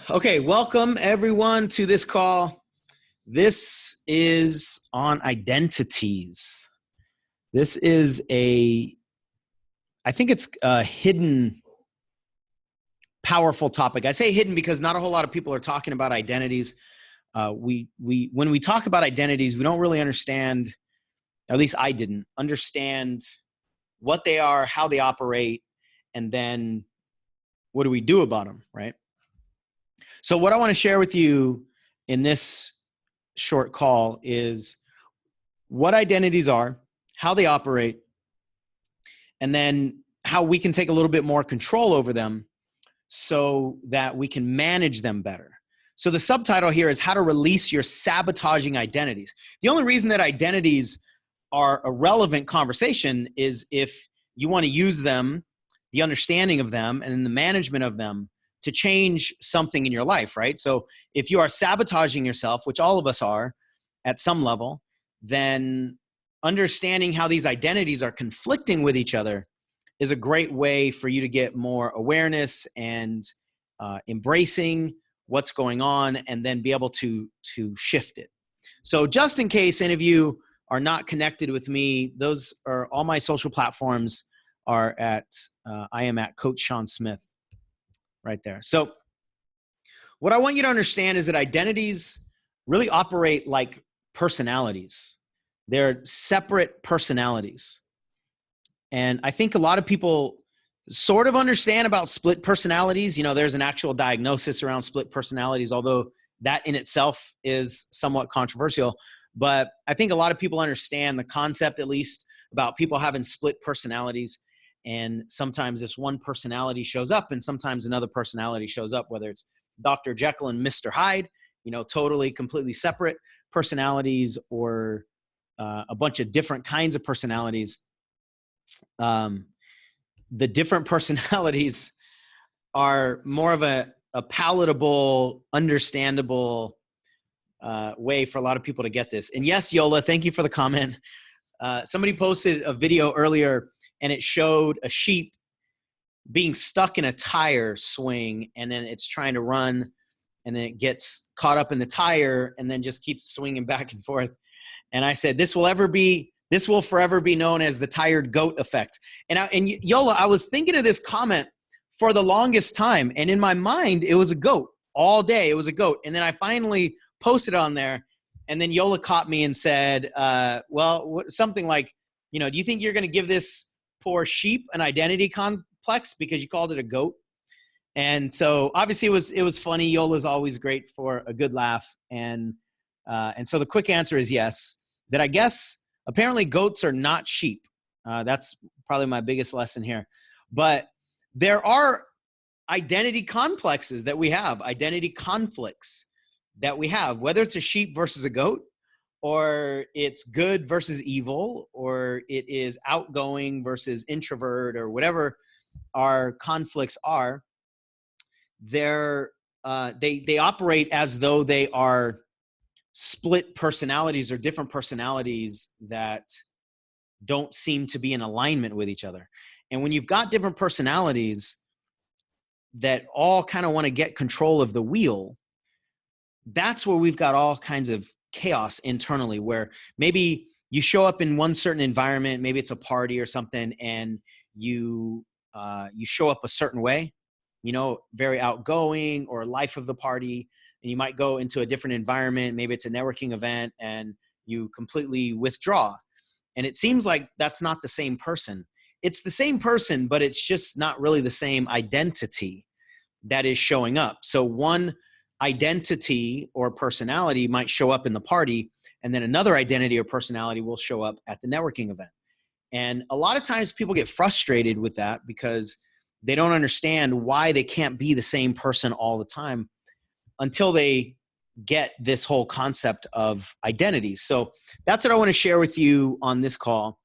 Okay, welcome everyone to this call. This is on identities. This is I think it's a hidden, powerful topic. I say hidden because not a whole lot of people are talking about identities. When we talk about identities, we don't really understand, at least I didn't understand what they are, how they operate, and then what do we do about them, right? So what I want to share with you in this short call is what identities are, how they operate, and then how we can take a little bit more control over them so that we can manage them better. So the subtitle here is how to release your sabotaging identities. The only reason that identities are a relevant conversation is if you want to use them, the understanding of them, and the management of them to change something in your life, right? So if you are sabotaging yourself, which all of us are at some level, then understanding how these identities are conflicting with each other is a great way for you to get more awareness and embracing what's going on and then be able to shift it. So just in case any of you are not connected with me, those are all my social platforms are at, I am at Coach Sean Smith right there. So what I want you to understand is that identities really operate like personalities. They're separate personalities. And I think a lot of people sort of understand about split personalities. You know, there's an actual diagnosis around split personalities, although that in itself is somewhat controversial. But I think a lot of people understand the concept, at least, about people having split personalities. And sometimes this one personality shows up and sometimes another personality shows up, whether it's Dr. Jekyll and Mr. Hyde, you know, totally, completely separate personalities, or a bunch of different kinds of personalities. The different personalities are more of a palatable, understandable way for a lot of people to get this. And yes, Yola, thank you for the comment. Somebody posted a video earlier and it showed a sheep being stuck in a tire swing, and then it's trying to run, and then it gets caught up in the tire and then just keeps swinging back and forth. And I said, this will forever be known as the tired goat effect. And Yola, I was thinking of this comment for the longest time, and in my mind, it was a goat all day. It was a goat. And then I finally posted on there, and then Yola caught me and said, something like, you know, do you think you're going to give this poor sheep an identity complex because you called it a goat? And so obviously it was funny. Yola's always great for a good laugh. And so the quick answer is yes, that I guess apparently goats are not sheep. That's probably my biggest lesson here. But there are identity complexes that we have, identity conflicts that we have, whether it's a sheep versus a goat, or it's good versus evil, or it is outgoing versus introvert, or whatever our conflicts are. They operate as though they are split personalities or different personalities that don't seem to be in alignment with each other. And when you've got different personalities that all kind of want to get control of the wheel, that's where we've got all kinds of chaos internally, where maybe you show up in one certain environment, maybe it's a party or something, and you show up a certain way, you know, very outgoing or life of the party. And you might go into a different environment, maybe it's a networking event, and you completely withdraw. And it seems like that's not the same person. It's the same person, but it's just not really the same identity that is showing up. So one identity or personality might show up in the party, and then another identity or personality will show up at the networking event. And a lot of times people get frustrated with that because they don't understand why they can't be the same person all the time until they get this whole concept of identity. So that's what I want to share with you on this call.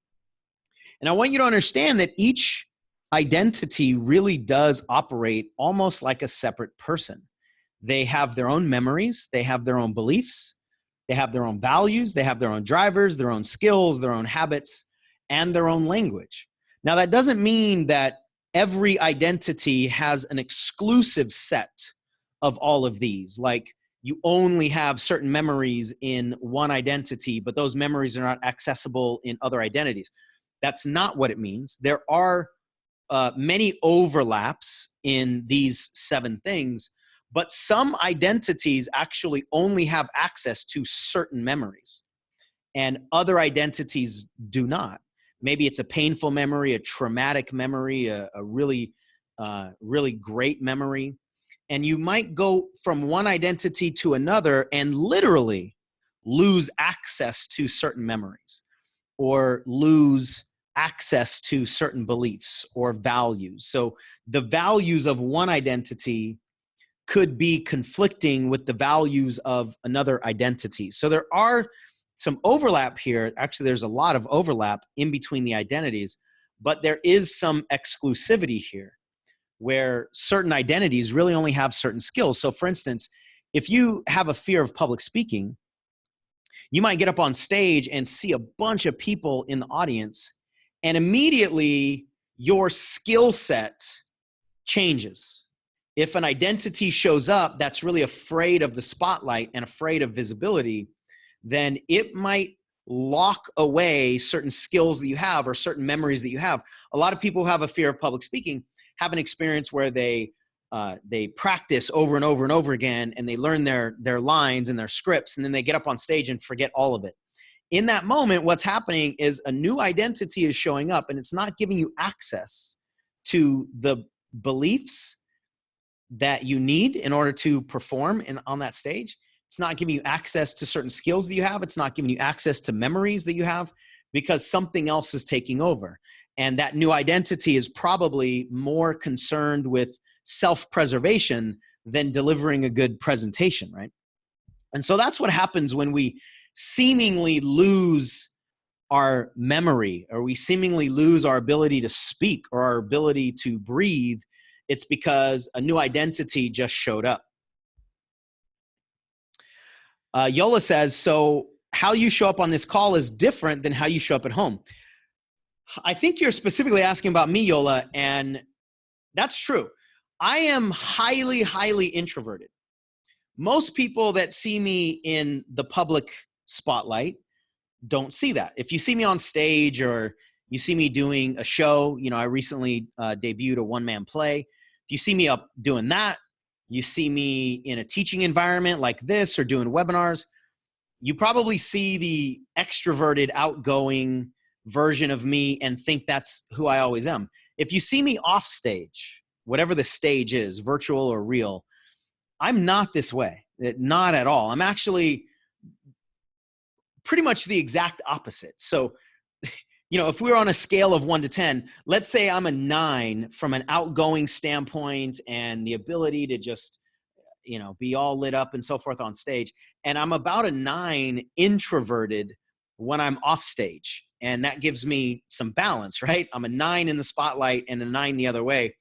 And I want you to understand that each identity really does operate almost like a separate person. They have their own memories, they have their own beliefs, they have their own values, they have their own drivers, their own skills, their own habits, and their own language. Now, that doesn't mean that every identity has an exclusive set of all of these. Like you only have certain memories in one identity, but those memories are not accessible in other identities. That's not what it means. There are many overlaps in these 7 things, but some identities actually only have access to certain memories and other identities do not. Maybe it's a painful memory, a traumatic memory, a really, really great memory. And you might go from one identity to another and literally lose access to certain memories or lose access to certain beliefs or values. So the values of one identity could be conflicting with the values of another identity. So there are some overlap here. Actually, there's a lot of overlap in between the identities, but there is some exclusivity here where certain identities really only have certain skills. So for instance, if you have a fear of public speaking, you might get up on stage and see a bunch of people in the audience, and immediately your skill set changes. If an identity shows up that's really afraid of the spotlight and afraid of visibility, then it might lock away certain skills that you have or certain memories that you have. A lot of people who have a fear of public speaking have an experience where they practice over and over and over again, and they learn their lines and their scripts, and then they get up on stage and forget all of it. In that moment, what's happening is a new identity is showing up, and it's not giving you access to the beliefs that you need in order to perform on that stage. It's not giving you access to certain skills that you have. It's not giving you access to memories that you have because something else is taking over. And that new identity is probably more concerned with self-preservation than delivering a good presentation, right? And so that's what happens when we seemingly lose our memory, or we seemingly lose our ability to speak or our ability to breathe. It's because a new identity just showed up. Yola says, so how you show up on this call is different than how you show up at home. I think you're specifically asking about me, Yola, and that's true. I am highly, highly introverted. Most people that see me in the public spotlight don't see that. If you see me on stage or you see me doing a show, I recently debuted a one-man play. If you see me up doing that, you see me in a teaching environment like this or doing webinars, you probably see the extroverted, outgoing version of me and think that's who I always am. If you see me off stage, whatever the stage is, virtual or real, I'm not this way, not at all. I'm actually pretty much the exact opposite. So, if we were on a scale of 1 to 10, let's say I'm a 9 from an outgoing standpoint and the ability to just, be all lit up and so forth on stage. And I'm about a 9 introverted when I'm off stage. And that gives me some balance, right? I'm a 9 in the spotlight and a 9 the other way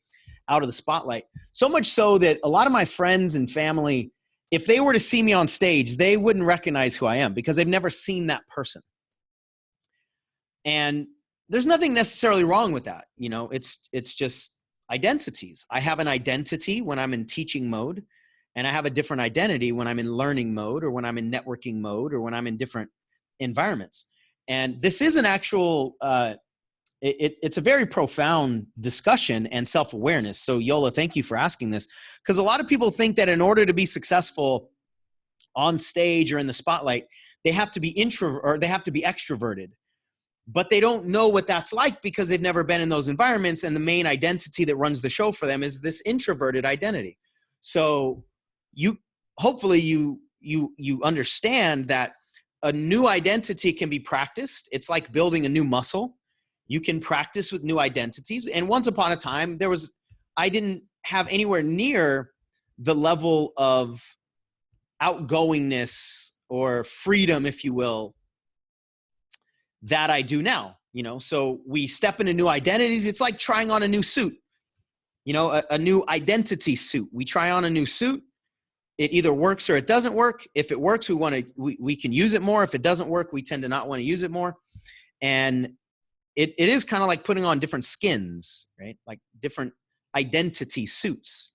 out of the spotlight. So much so that a lot of my friends and family, if they were to see me on stage, they wouldn't recognize who I am because they've never seen that person. And there's nothing necessarily wrong with that. It's just identities. I have an identity when I'm in teaching mode, and I have a different identity when I'm in learning mode or when I'm in networking mode or when I'm in different environments. And this is an actual, it's a very profound discussion and self-awareness. So Yola, thank you for asking this, because a lot of people think that in order to be successful on stage or in the spotlight, they have to be introvert or they have to be extroverted. But they don't know what that's like because they've never been in those environments. And the main identity that runs the show for them is this introverted identity. So hopefully you understand that a new identity can be practiced. It's like building a new muscle. You can practice with new identities. And once upon a time, I didn't have anywhere near the level of outgoingness or freedom, if you will, that I do now. So we step into new identities. It's like trying on a new suit, a new identity suit. We try on a new suit. It either works or it doesn't work. If it works, we can use it more. If it doesn't work, we tend to not want to use it more. And it is kind of like putting on different skins, right? Like different identity suits.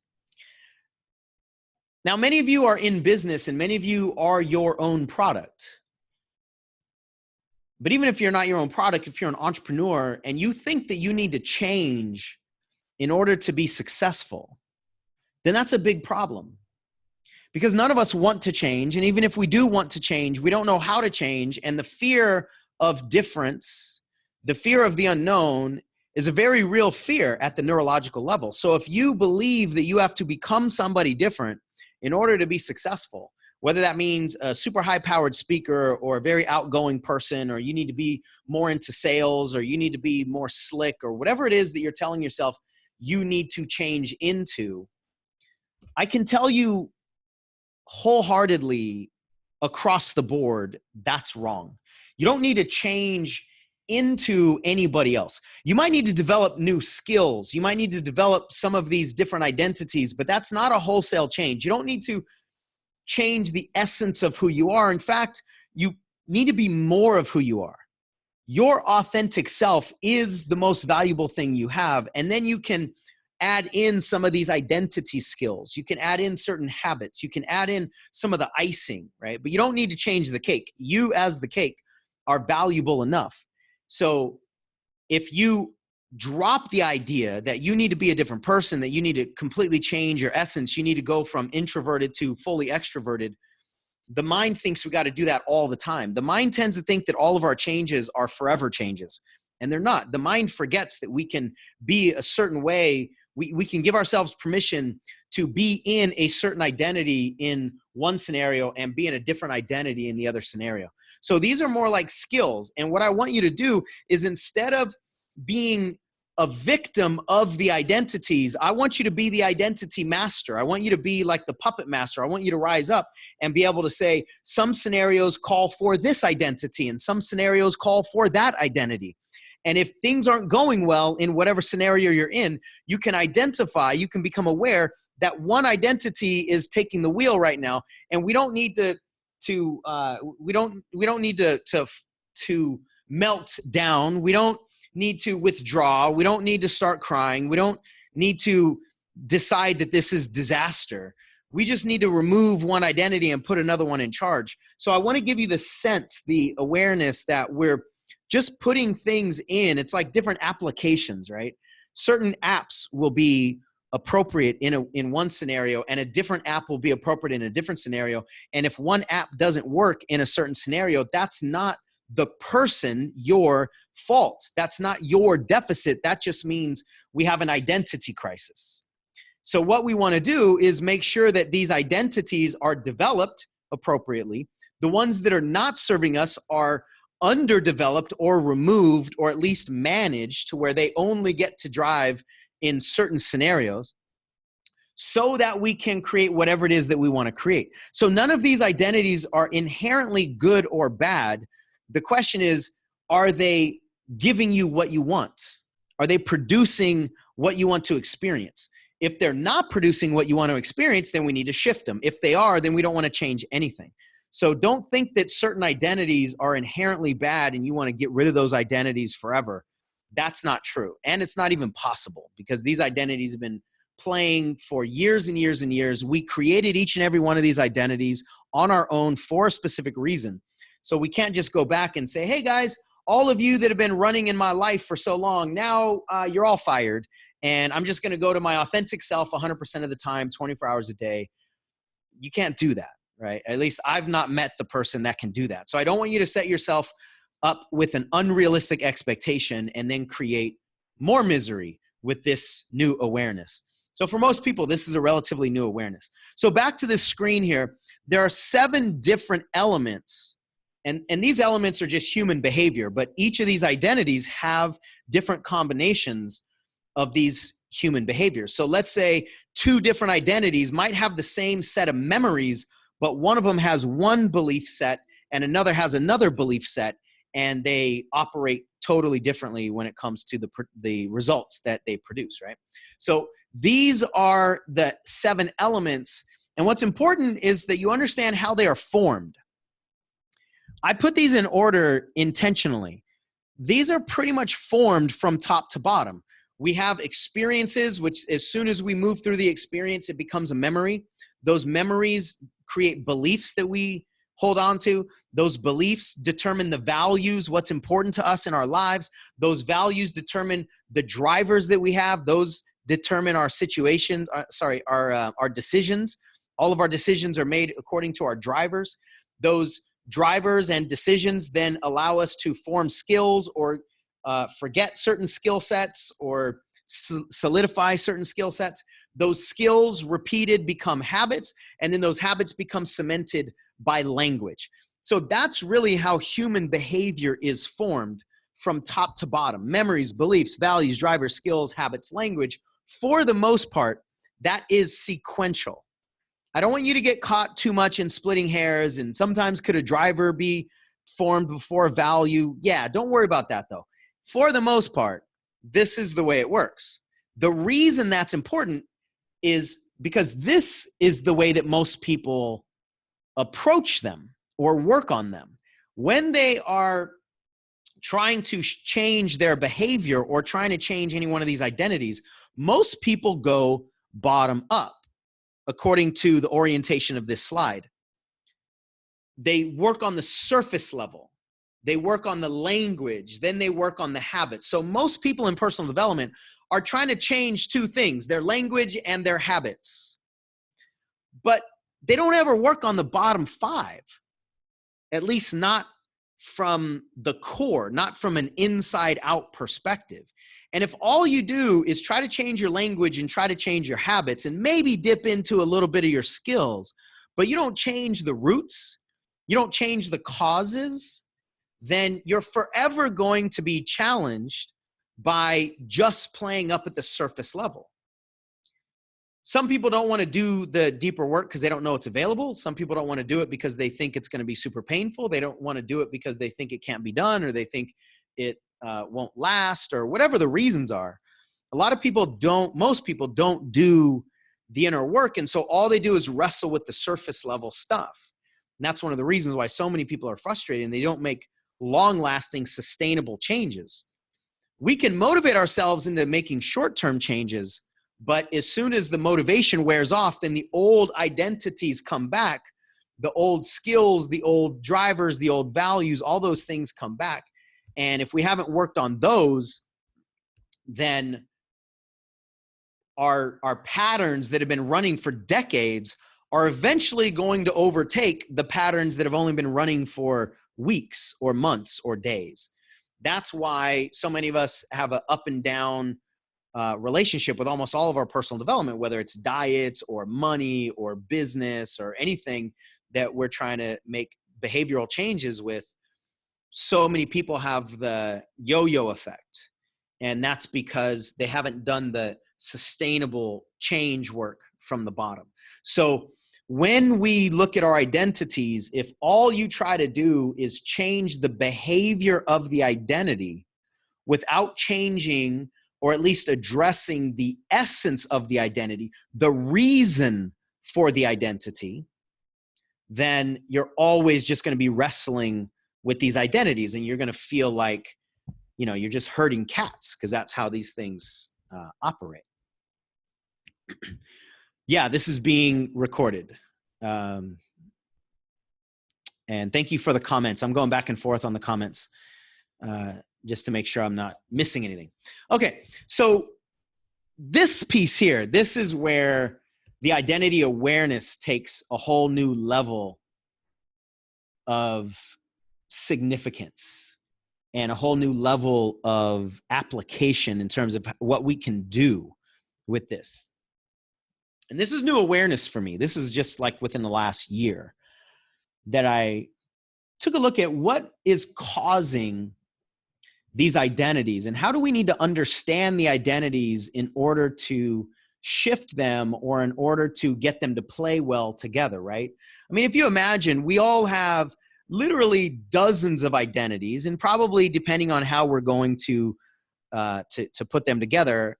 Now, many of you are in business and many of you are your own product. But even if you're not your own product, if you're an entrepreneur and you think that you need to change in order to be successful, then that's a big problem. Because none of us want to change. And even if we do want to change, we don't know how to change. And the fear of difference, the fear of the unknown, is a very real fear at the neurological level. So if you believe that you have to become somebody different in order to be successful, whether that means a super high-powered speaker or a very outgoing person, or you need to be more into sales, or you need to be more slick, or whatever it is that you're telling yourself you need to change into, I can tell you wholeheartedly across the board, that's wrong. You don't need to change into anybody else. You might need to develop new skills. You might need to develop some of these different identities, but that's not a wholesale change. You don't need to change the essence of who you are. In fact, you need to be more of who you are. Your authentic self is the most valuable thing you have. And then you can add in some of these identity skills. You can add in certain habits. You can add in some of the icing, right? But you don't need to change the cake. You as the cake are valuable enough. So if you drop the idea that you need to be a different person, that you need to completely change your essence, you need to go from introverted to fully extroverted, the mind thinks we got to do that all the time. The mind tends to think that all of our changes are forever changes, and they're not. The mind forgets that we can be a certain way. We can give ourselves permission to be in a certain identity in one scenario and be in a different identity in the other scenario. So these are more like skills. And what I want you to do is, instead of being a victim of the identities, I want you to be the identity master. I want you to be like the puppet master. I want you to rise up and be able to say, some scenarios call for this identity and some scenarios call for that identity. And if things aren't going well in whatever scenario you're in, you can identify, you can become aware that one identity is taking the wheel right now. And we don't need to melt down. We don't need to withdraw. We don't need to start crying. We don't need to decide that this is disaster. We just need to remove one identity and put another one in charge. So I want to give you the sense, the awareness that we're just putting things in. It's like different applications, right? Certain apps will be appropriate in one scenario, and a different app will be appropriate in a different scenario. And if one app doesn't work in a certain scenario, that's not the person your fault. That's not your deficit. That just means we have an identity crisis. So what we want to do is make sure that these identities are developed appropriately. The ones that are not serving us are underdeveloped or removed, or at least managed to where they only get to drive in certain scenarios, so that we can create whatever it is that we want to create. So none of these identities are inherently good or bad. The question is, are they giving you what you want? Are they producing what you want to experience? If they're not producing what you want to experience, then we need to shift them. If they are, then we don't want to change anything. So don't think that certain identities are inherently bad and you want to get rid of those identities forever. That's not true. And it's not even possible, because these identities have been playing for years and years and years. We created each and every one of these identities on our own for a specific reason. So we can't just go back and say, hey guys, all of you that have been running in my life for so long, now you're all fired. And I'm just going to go to my authentic self 100% of the time, 24 hours a day. You can't do that, right? At least I've not met the person that can do that. So I don't want you to set yourself up with an unrealistic expectation and then create more misery with this new awareness. So for most people, this is a relatively new awareness. So back to this screen here, there are 7 different elements, and these elements are just human behavior, but each of these identities have different combinations of these human behaviors. So let's say 2 different identities might have the same set of memories, but one of them has one belief set and another has another belief set, and they operate totally differently when it comes to the results that they produce, right? So these are the 7 elements, and what's important is that you understand how they are formed. I put these in order intentionally. These are pretty much formed from top to bottom. We have experiences, which as soon as we move through the experience, it becomes a memory. Those memories create beliefs that we hold on to. Those beliefs determine the values, what's important to us in our lives. Those values determine the drivers that we have. Those determine our situation, our decisions. All of our decisions are made according to our drivers. Those drivers and decisions then allow us to form skills or forget certain skill sets or solidify certain skill sets. Those skills repeated become habits, and then those habits become cemented by language. So that's really how human behavior is formed from top to bottom. Memories, beliefs, values, drivers, skills, habits, language. For the most part, that is sequential. I don't want you to get caught too much in splitting hairs, and sometimes could a driver be formed before a value? Yeah, don't worry about that though. For the most part, this is the way it works. The reason that's important is because this is the way that most people approach them or work on them. When they are trying to change their behavior or trying to change any one of these identities, most people go bottom up, according to the orientation of this slide. They work on the surface level. They work on the language. Then they work on the habits. So most people in personal development are trying to change two things, their language and their habits. But they don't ever work on the bottom five, at least not from the core, not from an inside out perspective. And if all you do is try to change your language and try to change your habits and maybe dip into a little bit of your skills, but you don't change the roots, you don't change the causes, then you're forever going to be challenged by just playing up at the surface level. Some people don't want to do the deeper work because they don't know it's available. Some people don't want to do it because they think it's going to be super painful. They don't want to do it because they think it can't be done, or they think it won't last, or whatever the reasons are. A lot of people don't, most people don't do the inner work. And so all they do is wrestle with the surface level stuff. And that's one of the reasons why so many people are frustrated and they don't make long lasting, sustainable changes. We can motivate ourselves into making short-term changes, but as soon as the motivation wears off, then the old identities come back, the old skills, the old drivers, the old values, all those things come back. And if we haven't worked on those, then our patterns that have been running for decades are eventually going to overtake the patterns that have only been running for weeks or months or days. That's why so many of us have an up and down relationship with almost all of our personal development, whether it's diets or money or business or anything that we're trying to make behavioral changes with. So many people have the yo-yo effect, and that's because they haven't done the sustainable change work from the bottom. So when we look at our identities, if all you try to do is change the behavior of the identity without changing or at least addressing the essence of the identity, the reason for the identity, then you're always just going to be wrestling with these identities, and you're going to feel like, you know, you're just herding cats, because that's how these things operate. Yeah, this is being recorded. And thank you for the comments. I'm going back and forth on the comments just to make sure I'm not missing anything. Okay, so this piece here, this is where the identity awareness takes a whole new level of significance and a whole new level of application in terms of what we can do with this. And this is new awareness for me. This is just like within the last year that I took a look at what is causing these identities and how do we need to understand the identities in order to shift them or in order to get them to play well together, right? I mean, if you imagine, we all have literally dozens of identities, and probably depending on how we're going to put them together,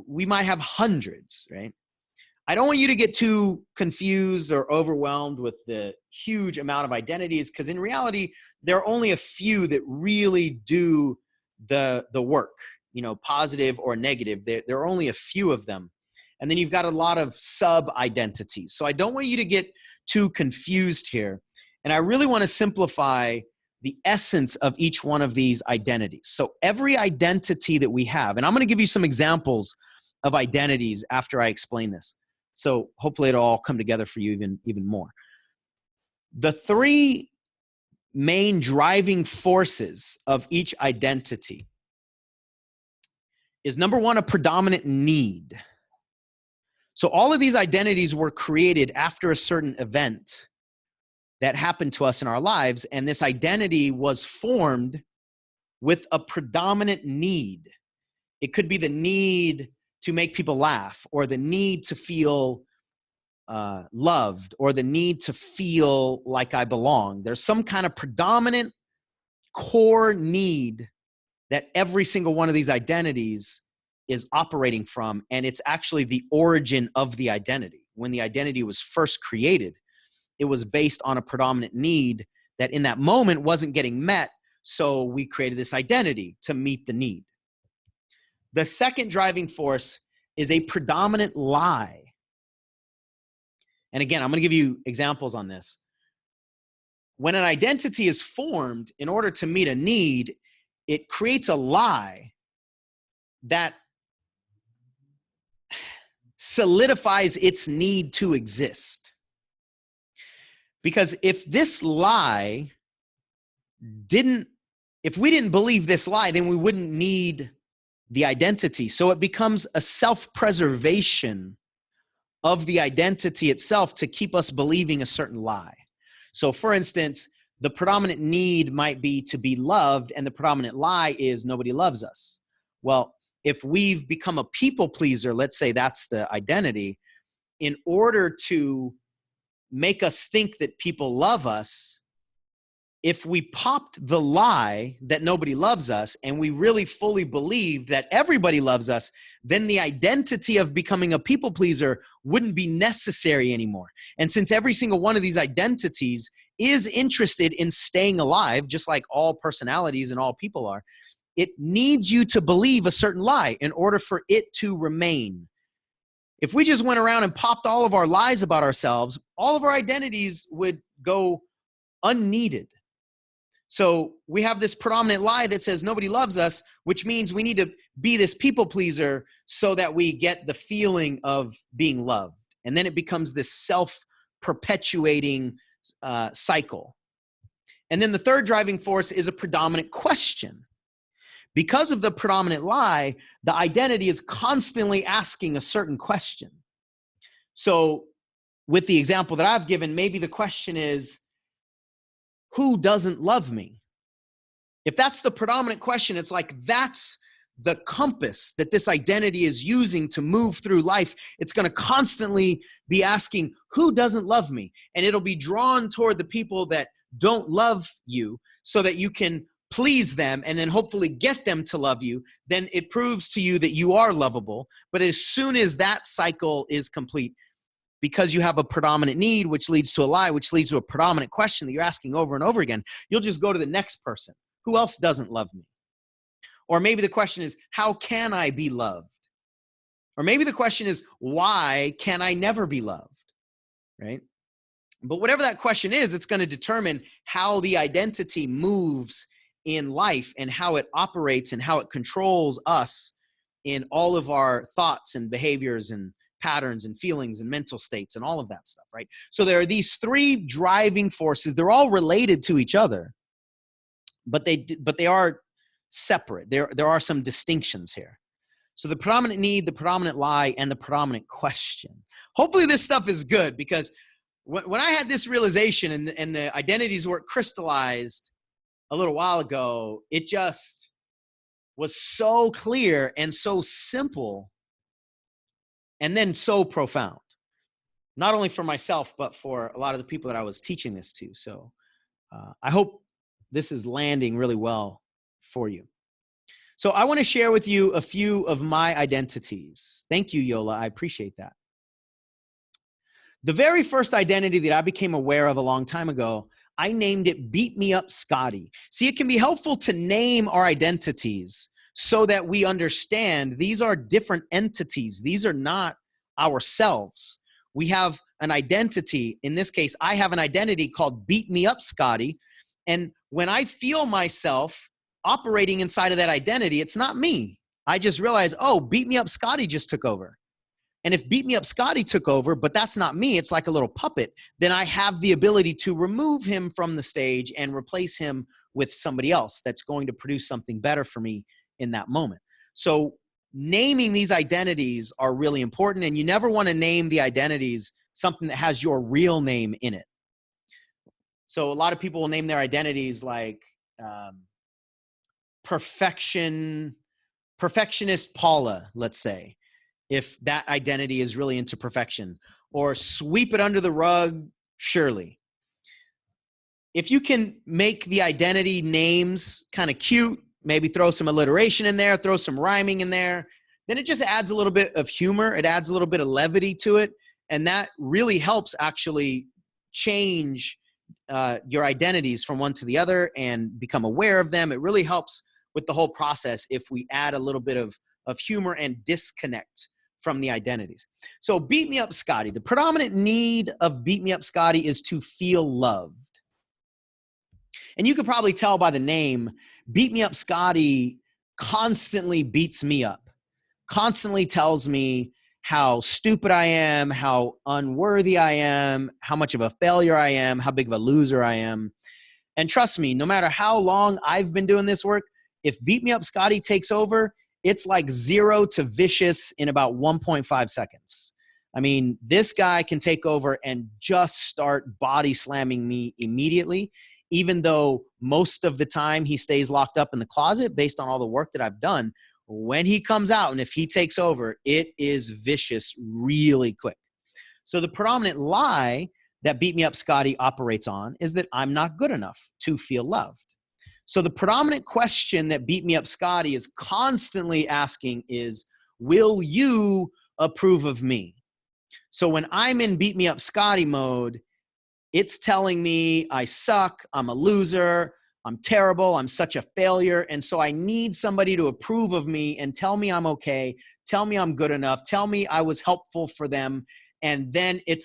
we might have hundreds, right? I don't want you to get too confused or overwhelmed with the huge amount of identities, because in reality, there are only a few that really do the work. positive or negative. There are only a few of them. And then you've got a lot of sub-identities. So I don't want you to get too confused here. And I really want to simplify the essence of each one of these identities. So every identity that we have, and I'm going to give you some examples of identities after I explain this. So hopefully it'll all come together for you even more. The three main driving forces of each identity is, number one, a predominant need. So all of these identities were created after a certain event that happened to us in our lives, and this identity was formed with a predominant need. It could be the need to make people laugh, or the need to feel loved, or the need to feel like I belong. There's some kind of predominant core need that every single one of these identities is operating from, and it's actually the origin of the identity. When the identity was first created, it was based on a predominant need that in that moment wasn't getting met, so we created this identity to meet the need. The second driving force is a predominant lie. And again, I'm going to give you examples on this. When an identity is formed in order to meet a need, it creates a lie that solidifies its need to exist. Because if we didn't believe this lie, then we wouldn't need the identity. So it becomes a self-preservation of the identity itself to keep us believing a certain lie. So for instance, the predominant need might be to be loved, and the predominant lie is nobody loves us. Well, if we've become a people pleaser, let's say that's the identity, in order to make us think that people love us, if we popped the lie that nobody loves us and we really fully believed that everybody loves us, then the identity of becoming a people pleaser wouldn't be necessary anymore. And since every single one of these identities is interested in staying alive, just like all personalities and all people are, it needs you to believe a certain lie in order for it to remain. If we just went around and popped all of our lies about ourselves, all of our identities would go unneeded. So we have this predominant lie that says nobody loves us, which means we need to be this people pleaser so that we get the feeling of being loved. And then it becomes this self-perpetuating cycle. And then the third driving force is a predominant question. Because of the predominant lie, the identity is constantly asking a certain question. So with the example that I've given, maybe the question is, who doesn't love me? If that's the predominant question, it's like that's the compass that this identity is using to move through life. It's going to constantly be asking, who doesn't love me? And it'll be drawn toward the people that don't love you so that you can please them and then hopefully get them to love you. Then it proves to you that you are lovable. But as soon as that cycle is complete, because you have a predominant need, which leads to a lie, which leads to a predominant question that you're asking over and over again, you'll just go to the next person. Who else doesn't love me? Or maybe the question is, how can I be loved? Or maybe the question is, why can I never be loved? Right? But whatever that question is, it's going to determine how the identity moves in life and how it operates and how it controls us in all of our thoughts and behaviors and patterns and feelings and mental states and all of that stuff, right? So there are these three driving forces. They're all related to each other, but they are separate. There are some distinctions here. So the predominant need, the predominant lie, and the predominant question. Hopefully this stuff is good, because when I had this realization and the identities were crystallized a little while ago, it just was so clear and so simple and then so profound, not only for myself, but for a lot of the people that I was teaching this to. So I hope this is landing really well for you. So I want to share with you a few of my identities. Thank you, Yola. I appreciate that. The very first identity that I became aware of a long time ago, I named it Beat Me Up Scotty. See, it can be helpful to name our identities so that we understand these are different entities. These are not ourselves. We have an identity. In this case, I have an identity called Beat Me Up, Scotty. And when I feel myself operating inside of that identity, it's not me. I just realize, oh, Beat Me Up, Scotty just took over. And if Beat Me Up Scotty took over, but that's not me, it's like a little puppet, then I have the ability to remove him from the stage and replace him with somebody else that's going to produce something better for me in that moment. So naming these identities are really important, and you never want to name the identities something that has your real name in it. So a lot of people will name their identities like perfectionist Paula, let's say, if that identity is really into perfection, or sweep it under the rug, Shirley. If you can make the identity names kind of cute, maybe throw some alliteration in there, throw some rhyming in there, then it just adds a little bit of humor. It adds a little bit of levity to it. And that really helps actually change your identities from one to the other and become aware of them. It really helps with the whole process if we add a little bit of humor and disconnect from the identities. So Beat Me Up Scotty, the predominant need of Beat Me Up Scotty is to feel loved. And you could probably tell by the name, Beat Me Up Scotty constantly beats me up, constantly tells me how stupid I am, how unworthy I am, how much of a failure I am, how big of a loser I am. And trust me, no matter how long I've been doing this work, if Beat Me Up Scotty takes over, it's like 0 to vicious in about 1.5 seconds. I mean, this guy can take over and just start body slamming me immediately, even though most of the time he stays locked up in the closet based on all the work that I've done. When he comes out and if he takes over, it is vicious really quick. So the predominant lie that Beat Me Up Scotty operates on is that I'm not good enough to feel loved. So the predominant question that Beat Me Up Scotty is constantly asking is, will you approve of me? So when I'm in Beat Me Up Scotty mode, it's telling me I suck, I'm a loser, I'm terrible, I'm such a failure. And so I need somebody to approve of me and tell me I'm okay, tell me I'm good enough, tell me I was helpful for them. And then it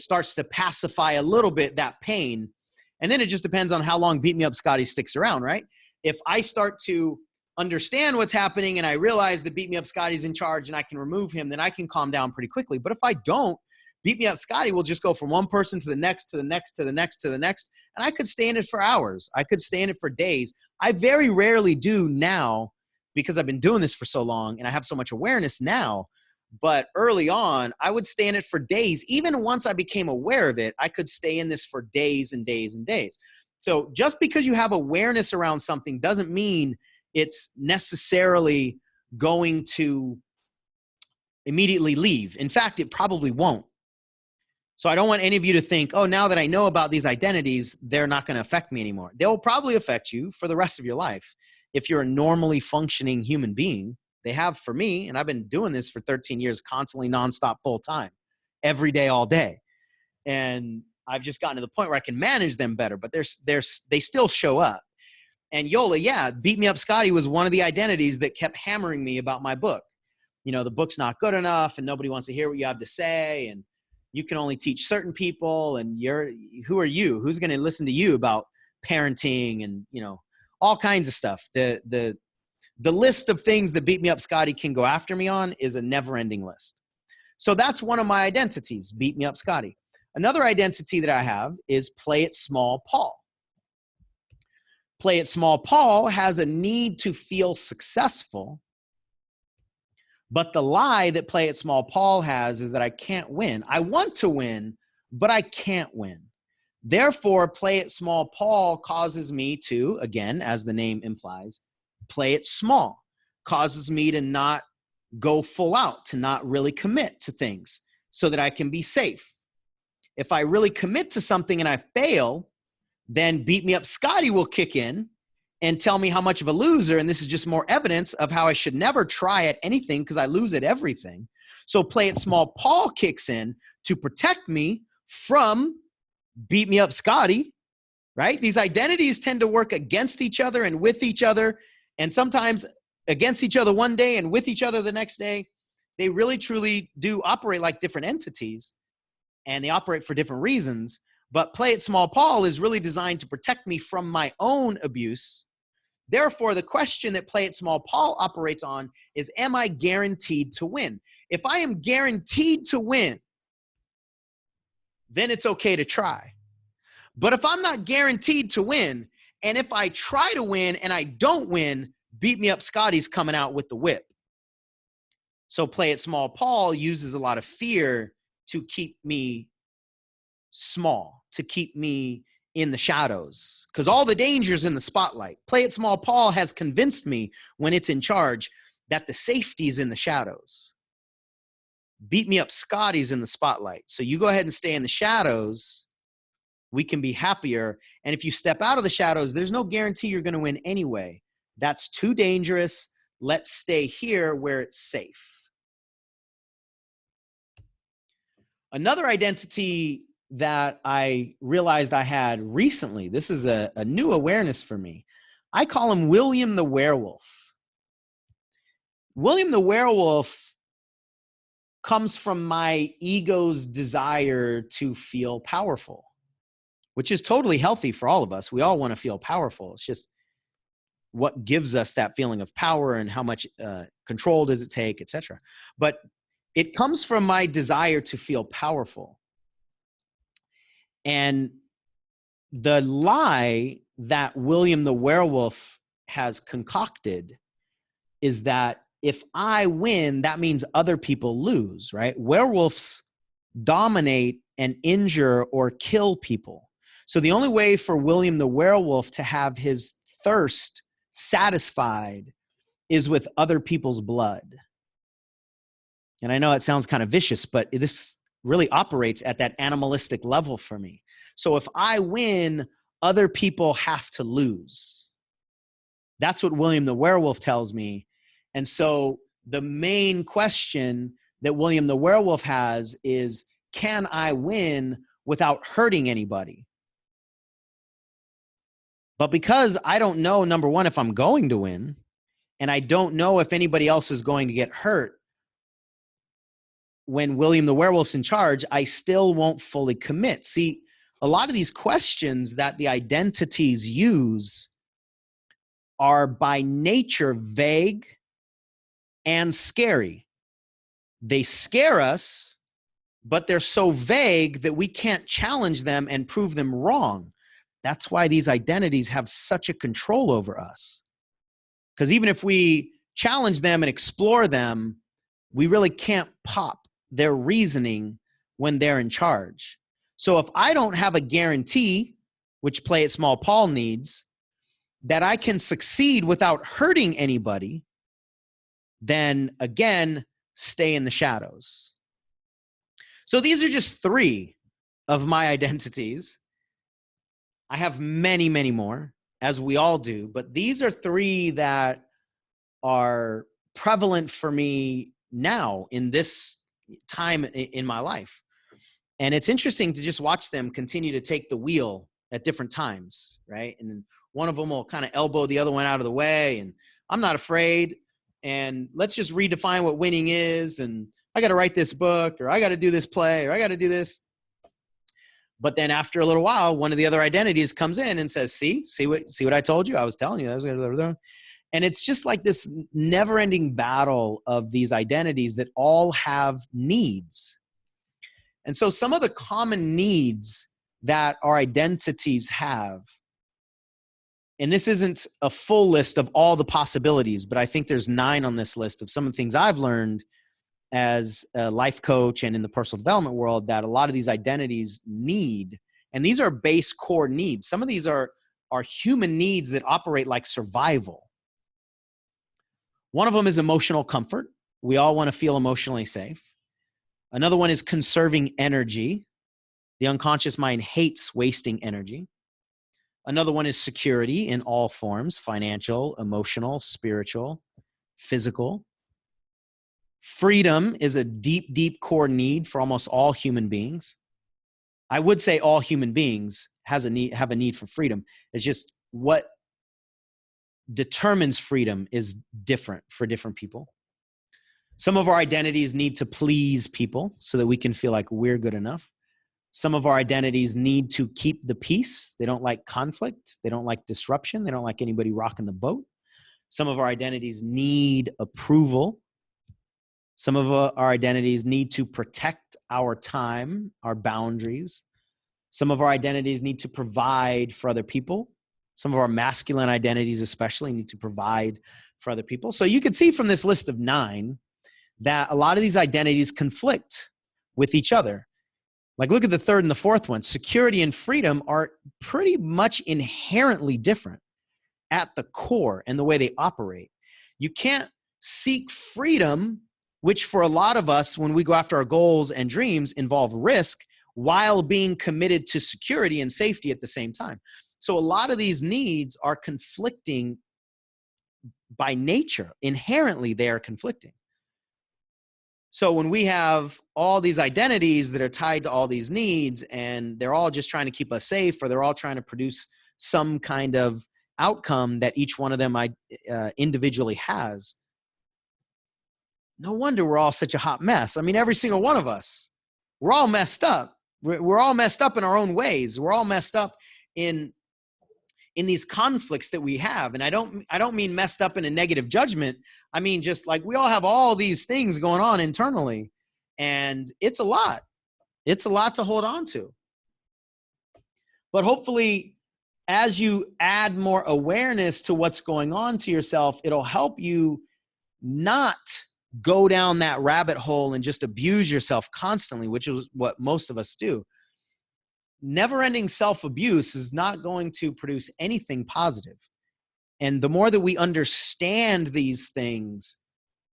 starts to pacify a little bit that pain. And then it just depends on how long Beat Me Up Scotty sticks around, right? If I start to understand what's happening and I realize that Beat Me Up Scotty's in charge and I can remove him, then I can calm down pretty quickly. But if I don't, Beat Me Up Scotty will just go from one person to the next, to the next, to the next, to the next. And I could stay in it for hours. I could stay in it for days. I very rarely do now because I've been doing this for so long and I have so much awareness now. But early on, I would stay in it for days. Even once I became aware of it, I could stay in this for days and days and days. So just because you have awareness around something doesn't mean it's necessarily going to immediately leave. In fact, it probably won't. So I don't want any of you to think, oh, now that I know about these identities, they're not going to affect me anymore. They will probably affect you for the rest of your life. If you're a normally functioning human being, they have for me, and I've been doing this for 13 years, constantly, nonstop, full time, every day, all day. And I've just gotten to the point where I can manage them better, but they still show up. And Yola, yeah, Beat Me Up Scotty was one of the identities that kept hammering me about my book. You know, the book's not good enough and nobody wants to hear what you have to say. And you can only teach certain people. And who are you? Who's going to listen to you about parenting and, you know, all kinds of stuff. The list of things that Beat Me Up Scotty can go after me on is a never-ending list. So that's one of my identities, Beat Me Up Scotty. Another identity that I have is Play It Small Paul. Play It Small Paul has a need to feel successful, but the lie that Play It Small Paul has is that I can't win. I want to win, but I can't win. Therefore, Play It Small Paul causes me to, again, as the name implies, play it small, causes me to not go full out, to not really commit to things so that I can be safe. If I really commit to something and I fail, then Beat Me Up Scotty will kick in and tell me how much of a loser. And this is just more evidence of how I should never try at anything because I lose at everything. So Play It Small Paul kicks in to protect me from Beat Me Up Scotty, right? These identities tend to work against each other and with each other. And sometimes against each other one day and with each other the next day. They really, truly do operate like different entities, and they operate for different reasons. But Play It Small Paul is really designed to protect me from my own abuse. Therefore, the question that Play It Small Paul operates on is, am I guaranteed to win? If I am guaranteed to win, then it's okay to try. But if I'm not guaranteed to win, and if I try to win and I don't win, beat me up, Scotty's coming out with the whip. So Play It Small Paul uses a lot of fear to keep me small, to keep me in the shadows, because all the danger's in the spotlight. Play It Small Paul has convinced me, when it's in charge, that the safety's in the shadows. Beat me up, Scotty's in the spotlight. So you go ahead and stay in the shadows. We can be happier. And if you step out of the shadows, there's no guarantee you're going to win anyway. That's too dangerous. Let's stay here where it's safe. Another identity that I realized I had recently, this is a new awareness for me. I call him William the Werewolf. William the Werewolf comes from my ego's desire to feel powerful, which is totally healthy for all of us. We all want to feel powerful. It's just what gives us that feeling of power and how much control does it take, etc. But it comes from my desire to feel powerful. And the lie that William the Werewolf has concocted is that if I win, that means other people lose, right? Werewolves dominate and injure or kill people. So the only way for William the Werewolf to have his thirst satisfied is with other people's blood. And I know it sounds kind of vicious, but this really operates at that animalistic level for me. So if I win, other people have to lose. That's what William the Werewolf tells me. And so the main question that William the Werewolf has is, can I win without hurting anybody? But because I don't know, number one, if I'm going to win, and I don't know if anybody else is going to get hurt, when William the Werewolf's in charge, I still won't fully commit. See, a lot of these questions that the identities use are by nature vague and scary. They scare us, but they're so vague that we can't challenge them and prove them wrong. That's why these identities have such a control over us. Because even if we challenge them and explore them, we really can't pop their reasoning when they're in charge. So if I don't have a guarantee, which Play It Small Paul needs, that I can succeed without hurting anybody, then again, stay in the shadows. So these are just 3 of my identities. I have many, many more, as we all do, but these are 3 that are prevalent for me now in this time in my life. And it's interesting to just watch them continue to take the wheel at different times, right? And one of them will kind of elbow the other one out of the way, and I'm not afraid, and let's just redefine what winning is, and I got to write this book, or I got to do this play, or I got to do this. But then after a little while, one of the other identities comes in and says, see what I told you? I was telling you. And it's just like this never-ending battle of these identities that all have needs. And so some of the common needs that our identities have, and this isn't a full list of all the possibilities, but I think there's 9 on this list of some of the things I've learned as a life coach and in the personal development world that a lot of these identities need. And these are base core needs. Some of these are human needs that operate like survival. One of them is emotional comfort. We all want to feel emotionally safe. Another one is conserving energy. The unconscious mind hates wasting energy. Another one is security in all forms: financial, emotional, spiritual, physical. Freedom is a deep, deep core need for almost all human beings. I would say all human beings have a need for freedom. It's just what determines freedom is different for different people. Some of our identities need to please people so that we can feel like we're good enough. Some of our identities need to keep the peace. They don't like conflict. They don't like disruption. They don't like anybody rocking the boat. Some of our identities need approval. Some of our identities need to protect our time, our boundaries. Some of our identities need to provide for other people. Some of our masculine identities especially need to provide for other people. So you can see from this list of 9 that a lot of these identities conflict with each other. Like, look at the third and the fourth one. Security and freedom are pretty much inherently different at the core and the way they operate. You can't seek freedom, which for a lot of us, when we go after our goals and dreams, involve risk, while being committed to security and safety at the same time. So a lot of these needs are conflicting by nature. Inherently, they are conflicting. So when we have all these identities that are tied to all these needs, and they're all just trying to keep us safe, or they're all trying to produce some kind of outcome that each one of them individually has, no wonder we're all such a hot mess. I mean, every single one of us, we're all messed up. We're all messed up in our own ways. We're all messed up in these conflicts that we have. And I don't mean messed up in a negative judgment. I mean, just like we all have all these things going on internally, and it's a lot. It's a lot to hold on to. But hopefully, as you add more awareness to what's going on to yourself, it'll help you not go down that rabbit hole and just abuse yourself constantly, which is what most of us do. Never-ending self-abuse is not going to produce anything positive. And the more that we understand these things,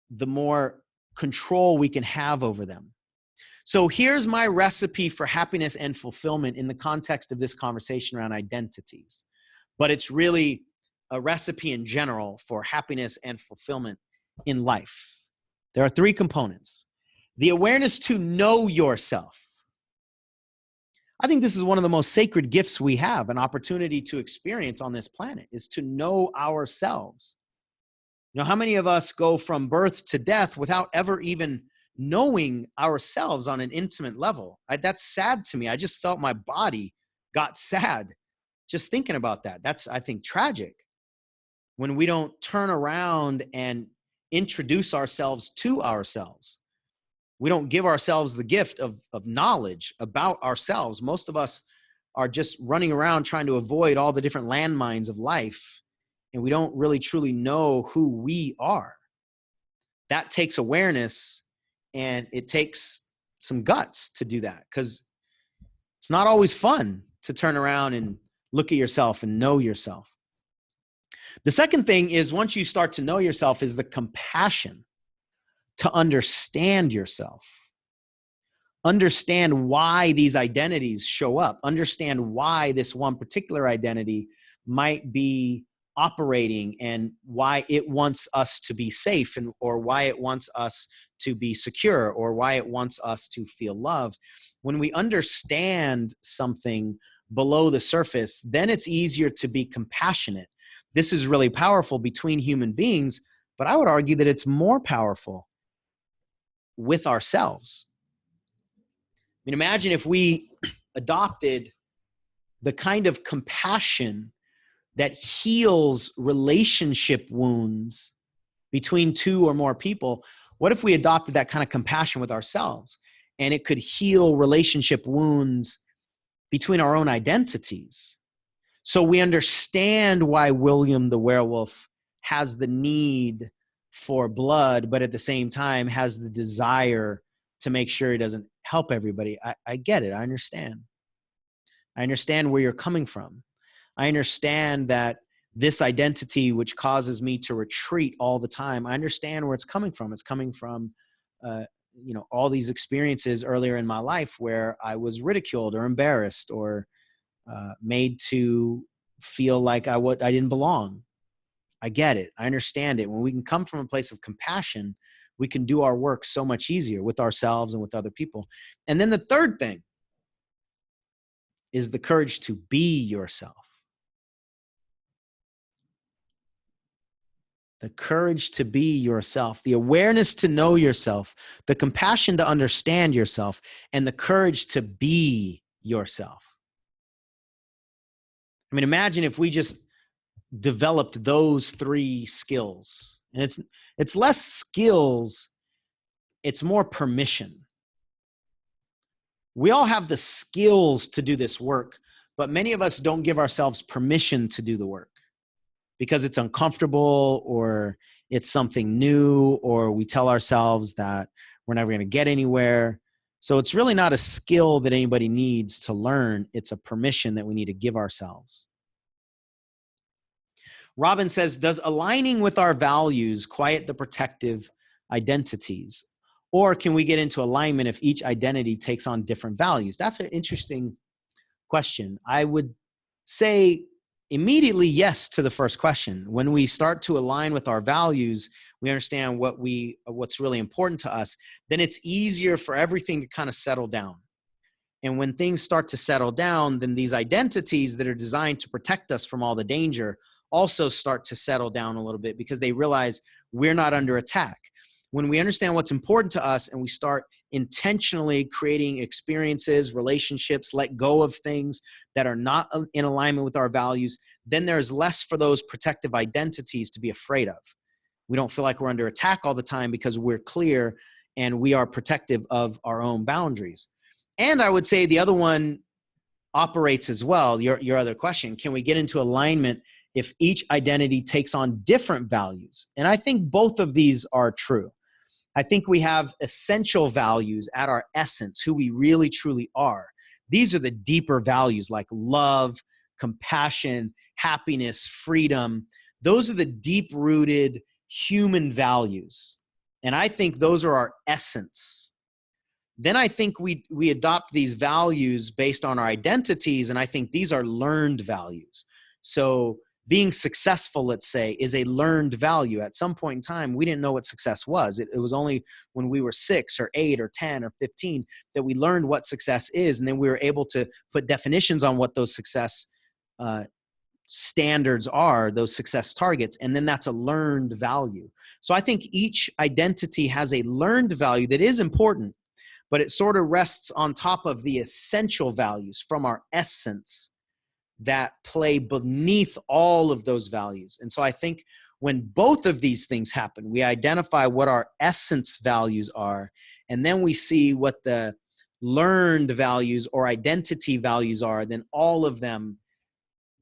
the more control we can have over them. So here's my recipe for happiness and fulfillment in the context of this conversation around identities. But it's really a recipe in general for happiness and fulfillment in life. There are 3 components. The awareness to know yourself. I think this is one of the most sacred gifts we have, an opportunity to experience on this planet, is to know ourselves. You know, how many of us go from birth to death without ever even knowing ourselves on an intimate level? That's sad to me. I just felt my body got sad just thinking about that. That's, I think, tragic when we don't turn around and introduce ourselves to ourselves. We don't give ourselves the gift of knowledge about ourselves. Most of us are just running around trying to avoid all the different landmines of life, and we don't really truly know who we are. That takes awareness, and it takes some guts to do that, because it's not always fun to turn around and look at yourself and know yourself. The second thing is, once you start to know yourself, is the compassion to understand yourself. Understand why these identities show up. Understand why this one particular identity might be operating, and why it wants us to be safe, and or why it wants us to be secure, or why it wants us to feel loved. When we understand something below the surface, then it's easier to be compassionate. This is really powerful between human beings, but I would argue that it's more powerful with ourselves. I mean, imagine if we adopted the kind of compassion that heals relationship wounds between 2 or more people. What if we adopted that kind of compassion with ourselves, and it could heal relationship wounds between our own identities? So we understand why William the werewolf has the need for blood, but at the same time has the desire to make sure he doesn't help everybody. I get it. I understand. I understand where you're coming from. I understand that this identity, which causes me to retreat all the time, I understand where it's coming from. It's coming from, all these experiences earlier in my life where I was ridiculed or embarrassed or made to feel like I didn't belong. I get it. I understand it. When we can come from a place of compassion, we can do our work so much easier with ourselves and with other people. And then the third thing is the courage to be yourself. The courage to be yourself, the awareness to know yourself, the compassion to understand yourself, and the courage to be yourself. I mean, imagine if we just developed those three skills. And it's less skills, it's more permission. We all have the skills to do this work, but many of us don't give ourselves permission to do the work because it's uncomfortable, or it's something new, or we tell ourselves that we're never going to get anywhere. So it's really not a skill that anybody needs to learn. It's a permission that we need to give ourselves. Robin says, does aligning with our values quiet the protective identities? Or can we get into alignment if each identity takes on different values? That's an interesting question. I would say immediately yes to the first question. When we start to align with our values, we understand what's really important to us, then it's easier for everything to kind of settle down. And when things start to settle down, then these identities that are designed to protect us from all the danger also start to settle down a little bit because they realize we're not under attack. When we understand what's important to us and we start intentionally creating experiences, relationships, let go of things that are not in alignment with our values, then there's less for those protective identities to be afraid of. We don't feel like we're under attack all the time because we're clear and we are protective of our own boundaries. And I would say the other one operates as well. Your other question, can we get into alignment if each identity takes on different values? And I think both of these are true. I think we have essential values at our essence, who we really truly are. These are the deeper values like love, compassion, happiness, freedom. Those are the deep-rooted human values. And I think those are our essence. Then I think we adopt these values based on our identities, and I think these are learned values. So being successful, let's say, is a learned value. At some point in time, we didn't know what success was. It was only when we were 6 or 8 or 10 or 15 that we learned what success is, and then we were able to put definitions on what those success standards are, those success targets, and then that's a learned value. So I think each identity has a learned value that is important, but it sort of rests on top of the essential values from our essence that play beneath all of those values. And so I think when both of these things happen, we identify what our essence values are, and then we see what the learned values or identity values are, then all of them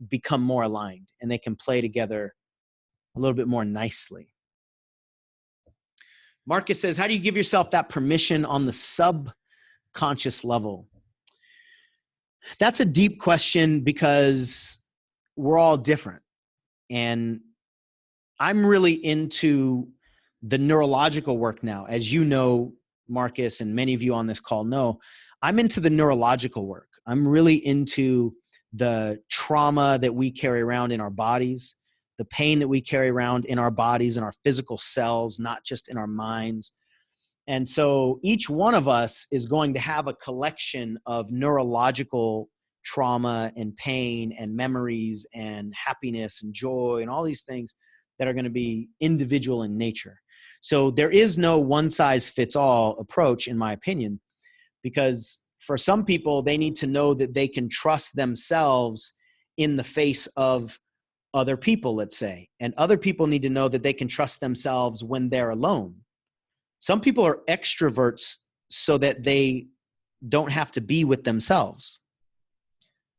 become more aligned and they can play together a little bit more nicely. Marcus says, how do you give yourself that permission on the subconscious level? That's a deep question because we're all different. And I'm really into the neurological work now. As you know, Marcus, and many of you on this call know, I'm into the neurological work. I'm really into the trauma that we carry around in our bodies, the pain that we carry around in our bodies and our physical cells, not just in our minds. And so each one of us is going to have a collection of neurological trauma and pain and memories and happiness and joy and all these things that are going to be individual in nature. So there is no one size fits all approach, in my opinion, because for some people, they need to know that they can trust themselves in the face of other people, let's say. And other people need to know that they can trust themselves when they're alone. Some people are extroverts so that they don't have to be with themselves.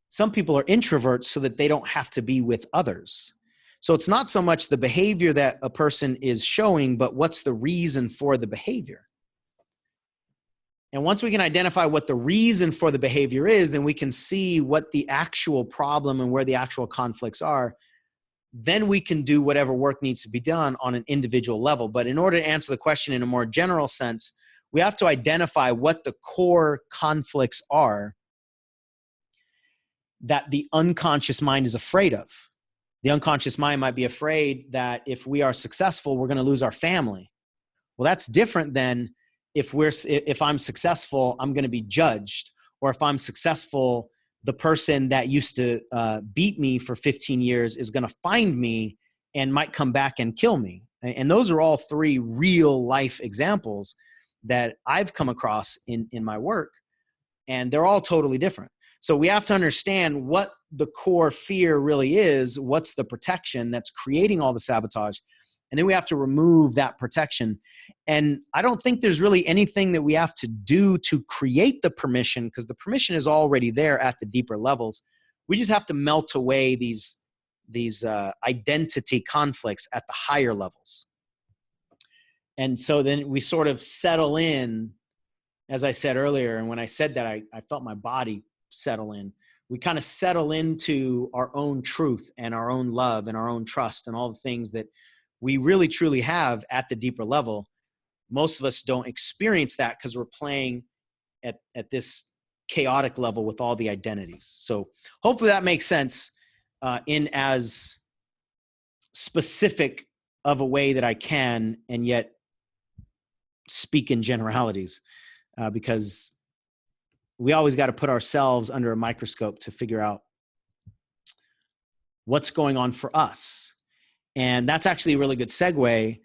Some people are introverts so that they don't have to be with others. So it's not so much the behavior that a person is showing, but what's the reason for the behavior. And once we can identify what the reason for the behavior is, then we can see what the actual problem and where the actual conflicts are. Then we can do whatever work needs to be done on an individual level. But in order to answer the question in a more general sense, we have to identify what the core conflicts are that the unconscious mind is afraid of. The unconscious mind might be afraid that if we are successful, we're going to lose our family. Well, that's different than if I'm successful, I'm going to be judged. Or if I'm successful, the person that used to beat me for 15 years is going to find me and might come back and kill me. And those are all three real life examples that I've come across in my work, and they're all totally different. So we have to understand what the core fear really is, what's the protection that's creating all the sabotage, and then we have to remove that protection. And I don't think there's really anything that we have to do to create the permission, because the permission is already there at the deeper levels. We just have to melt away these identity conflicts at the higher levels. And so then we sort of settle in, as I said earlier. And when I said that, I felt my body settle in. We kind of settle into our own truth and our own love and our own trust and all the things that we really truly have at the deeper level. Most of us don't experience that because we're playing at this chaotic level with all the identities. So hopefully that makes sense in as specific of a way that I can, and yet speak in generalities, because we always got to put ourselves under a microscope to figure out what's going on for us. And that's actually a really good segue,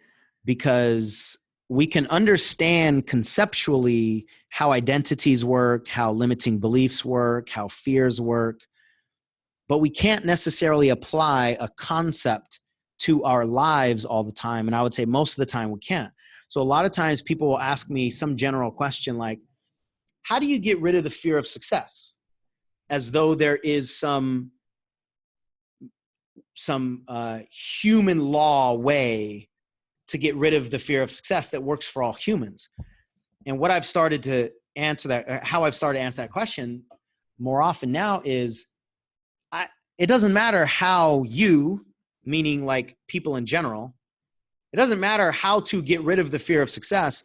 because we can understand conceptually how identities work, how limiting beliefs work, how fears work, but we can't necessarily apply a concept to our lives all the time. And I would say most of the time we can't. So a lot of times people will ask me some general question like, how do you get rid of the fear of success? As though there is some human law way to get rid of the fear of success that works for all humans. And what I've started to answer that, how I've started to answer that question more often now is, it doesn't matter how you, meaning like people in general, it doesn't matter how to get rid of the fear of success.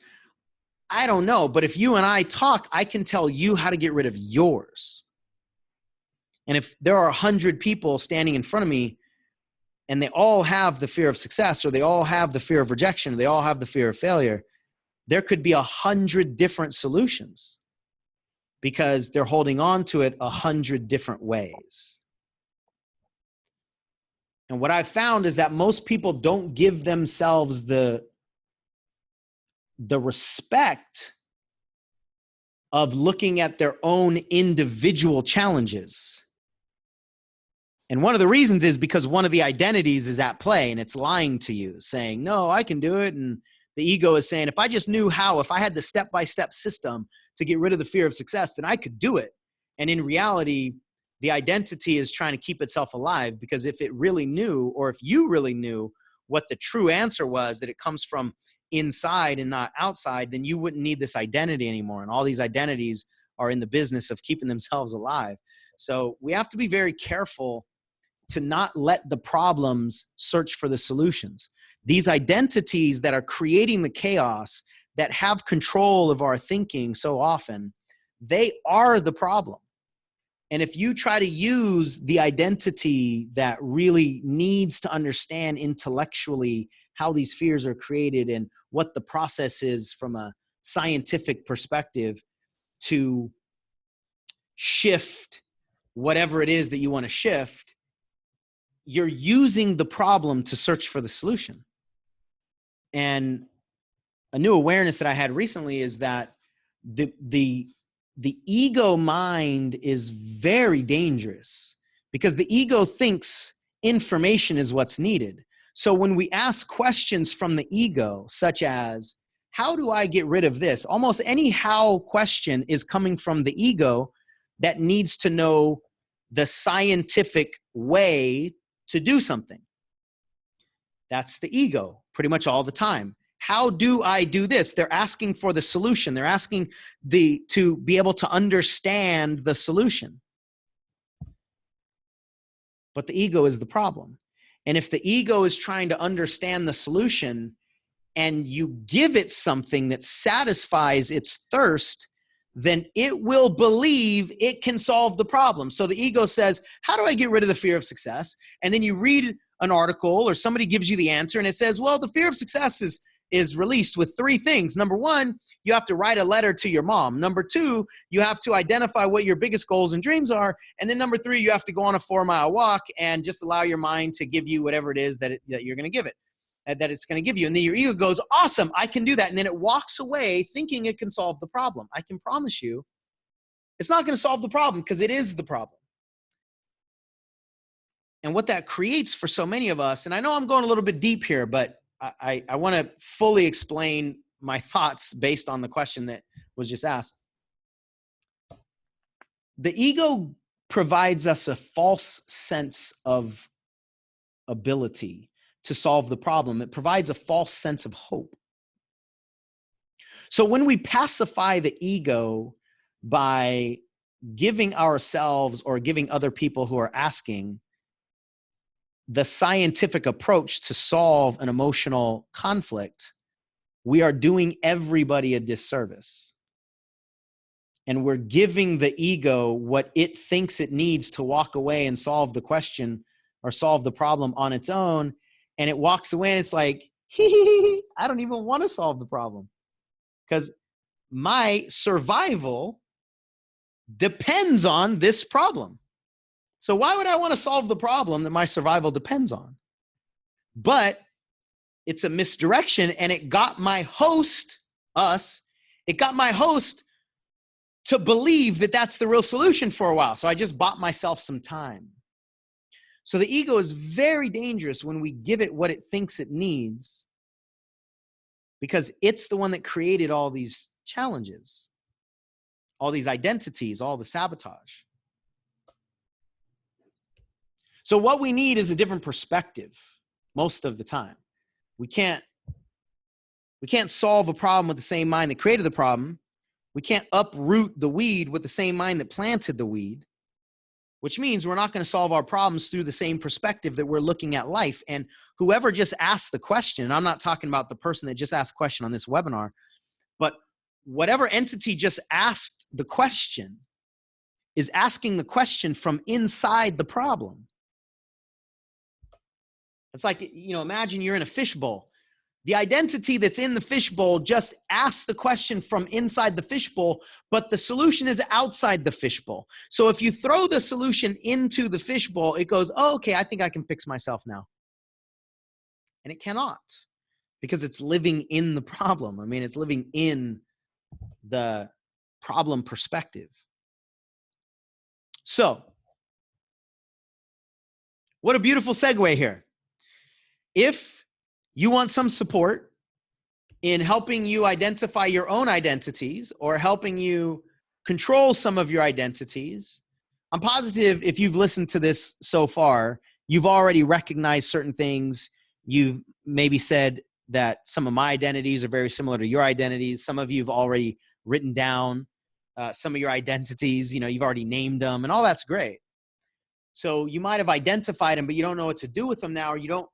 I don't know, but if you and I talk, I can tell you how to get rid of yours. And if there are 100 people standing in front of me and they all have the fear of success, or they all have the fear of rejection, or they all have the fear of failure, there could be 100 different solutions because they're holding on to it 100 different ways. And what I've found is that most people don't give themselves the respect of looking at their own individual challenges. And one of the reasons is because one of the identities is at play, and it's lying to you, saying, no, I can do it. And the ego is saying, if I just knew how, if I had the step-by-step system to get rid of the fear of success, then I could do it. And in reality, the identity is trying to keep itself alive, because if it really knew, or if you really knew what the true answer was, that it comes from inside and not outside, then you wouldn't need this identity anymore. And all these identities are in the business of keeping themselves alive. So we have to be very careful to not let the problems search for the solutions. These identities that are creating the chaos, that have control of our thinking so often, they are the problem. And if you try to use the identity that really needs to understand intellectually how these fears are created and what the process is from a scientific perspective to shift whatever it is that you want to shift, you're using the problem to search for the solution. And a new awareness that I had recently is that the ego mind is very dangerous, because the ego thinks information is what's needed. So when we ask questions from the ego, such as, how do I get rid of this? Almost any how question is coming from the ego that needs to know the scientific way to do something. That's the ego pretty much all the time. How do I do this? They're asking for the solution. They're asking to be able to understand the solution. But the ego is the problem. And if the ego is trying to understand the solution and you give it something that satisfies its thirst, then it will believe it can solve the problem. So the ego says, how do I get rid of the fear of success? And then you read an article or somebody gives you the answer and it says, well, the fear of success is released with 3 things. Number 1, you have to write a letter to your mom. Number 2, you have to identify what your biggest goals and dreams are. And then number 3, you have to go on a 4-mile walk and just allow your mind to give you whatever it is that you're going to give it. that it's going to give you. And then your ego goes, awesome, I can do that. And then it walks away thinking it can solve the problem. I can promise you, it's not going to solve the problem because it is the problem. And what that creates for so many of us, and I know I'm going a little bit deep here, but I want to fully explain my thoughts based on the question that was just asked. The ego provides us a false sense of ability to solve the problem. It provides a false sense of hope. So when we pacify the ego by giving ourselves or giving other people who are asking the scientific approach to solve an emotional conflict, we are doing everybody a disservice. And we're giving the ego what it thinks it needs to walk away and solve the question or solve the problem on its own. And it walks away and it's like, I don't even want to solve the problem because my survival depends on this problem. So why would I want to solve the problem that my survival depends on? But it's a misdirection, and it got my host, it got my host to believe that that's the real solution for a while. So I just bought myself some time. So the ego is very dangerous when we give it what it thinks it needs, because it's the one that created all these challenges, all these identities, all the sabotage. So what we need is a different perspective most of the time. We can't solve a problem with the same mind that created the problem. We can't uproot the weed with the same mind that planted the weed, which means we're not going to solve our problems through the same perspective that we're looking at life. And whoever just asked the question, and I'm not talking about the person that just asked the question on this webinar, but whatever entity just asked the question is asking the question from inside the problem. It's like, imagine you're in a fishbowl. The identity that's in the fishbowl just asks the question from inside the fishbowl, but the solution is outside the fishbowl. So if you throw the solution into the fishbowl, it goes, oh, okay, I think I can fix myself now. And it cannot, because it's living in the problem. I mean, it's living in the problem perspective. So, what a beautiful segue here. If you want some support in helping you identify your own identities or helping you control some of your identities, I'm positive if you've listened to this so far, you've already recognized certain things. You've maybe said that some of my identities are very similar to your identities. Some of you have already written down some of your identities. You've already named them, and all that's great. So you might have identified them, but you don't know what to do with them now, or you don't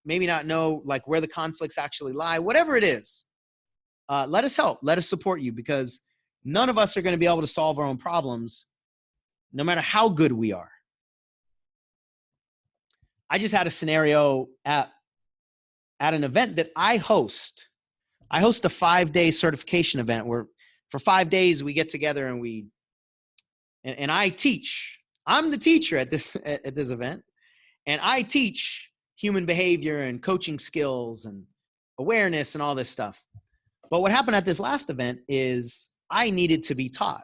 maybe not know like where the conflicts actually lie. Whatever it is, let us help. Let us support you, because none of us are going to be able to solve our own problems, no matter how good we are. I just had a scenario at an event that I host. I host a 5-day certification event where for 5 days we get together and I teach. I'm the teacher at this event, and I teach human behavior and coaching skills and awareness and all this stuff. But what happened at this last event is I needed to be taught.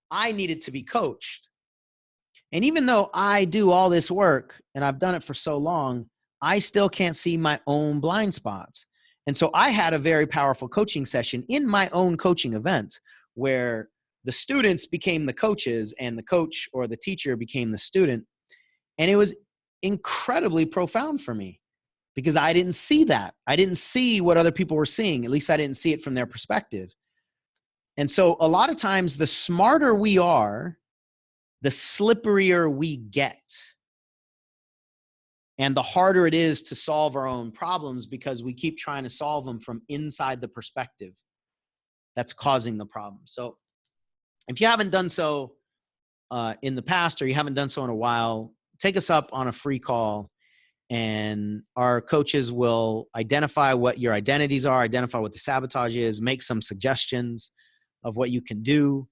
I needed to be coached. And even though I do all this work and I've done it for so long, I still can't see my own blind spots. And so I had a very powerful coaching session in my own coaching event where the students became the coaches and the coach or the teacher became the student. And it was incredibly profound for me because I didn't see that. I didn't see what other people were seeing. At least I didn't see it from their perspective. And so a lot of times the smarter we are, the slipperier we get. And the harder it is to solve our own problems because we keep trying to solve them from inside the perspective that's causing the problem. So if you haven't done so in the past, or you haven't done so in a while, take us up on a free call, and our coaches will identify what your identities are, identify what the sabotage is, make some suggestions of what you can do,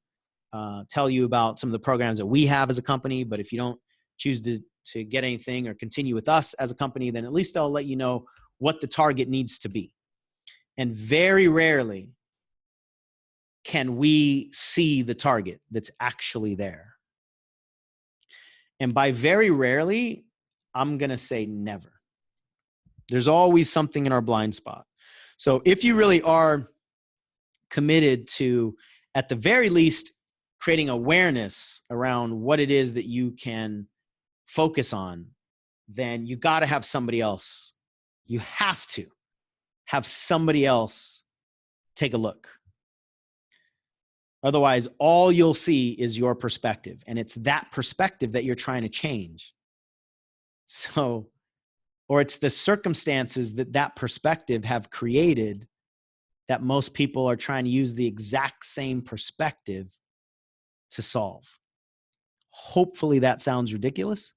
tell you about some of the programs that we have as a company. But if you don't choose to get anything or continue with us as a company, then at least they'll let you know what the target needs to be. And very rarely can we see the target that's actually there. And by very rarely, I'm going to say never. There's always something in our blind spot. So if you really are committed to, at the very least, creating awareness around what it is that you can focus on, then you got to have somebody else. You have to have somebody else take a look. Otherwise, all you'll see is your perspective, and it's that perspective that you're trying to change. So, or it's the circumstances that that perspective have created that most people are trying to use the exact same perspective to solve. Hopefully that sounds ridiculous,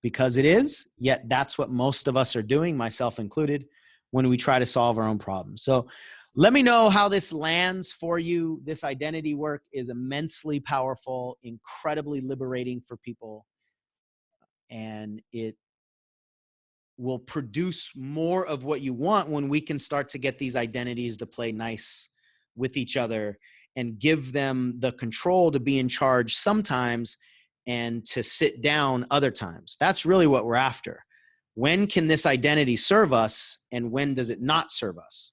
because it is, yet that's what most of us are doing, myself included, when we try to solve our own problems. So let me know how this lands for you. This identity work is immensely powerful, incredibly liberating for people, and it will produce more of what you want when we can start to get these identities to play nice with each other and give them the control to be in charge sometimes and to sit down other times. That's really what we're after. When can this identity serve us, and when does it not serve us?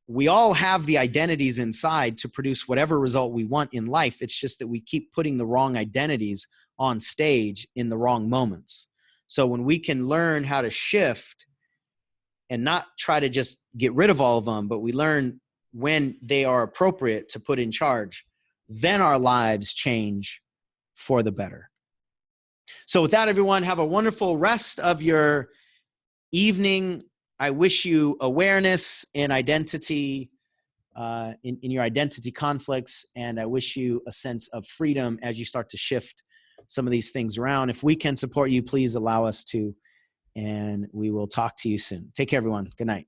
We all have the identities inside to produce whatever result we want in life. It's just that we keep putting the wrong identities on stage in the wrong moments. So when we can learn how to shift and not try to just get rid of all of them, but we learn when they are appropriate to put in charge, then our lives change for the better. So with that, everyone, have a wonderful rest of your evening. I wish you awareness and identity in your identity conflicts, and I wish you a sense of freedom as you start to shift some of these things around. If we can support you, please allow us to, and we will talk to you soon. Take care, everyone. Good night.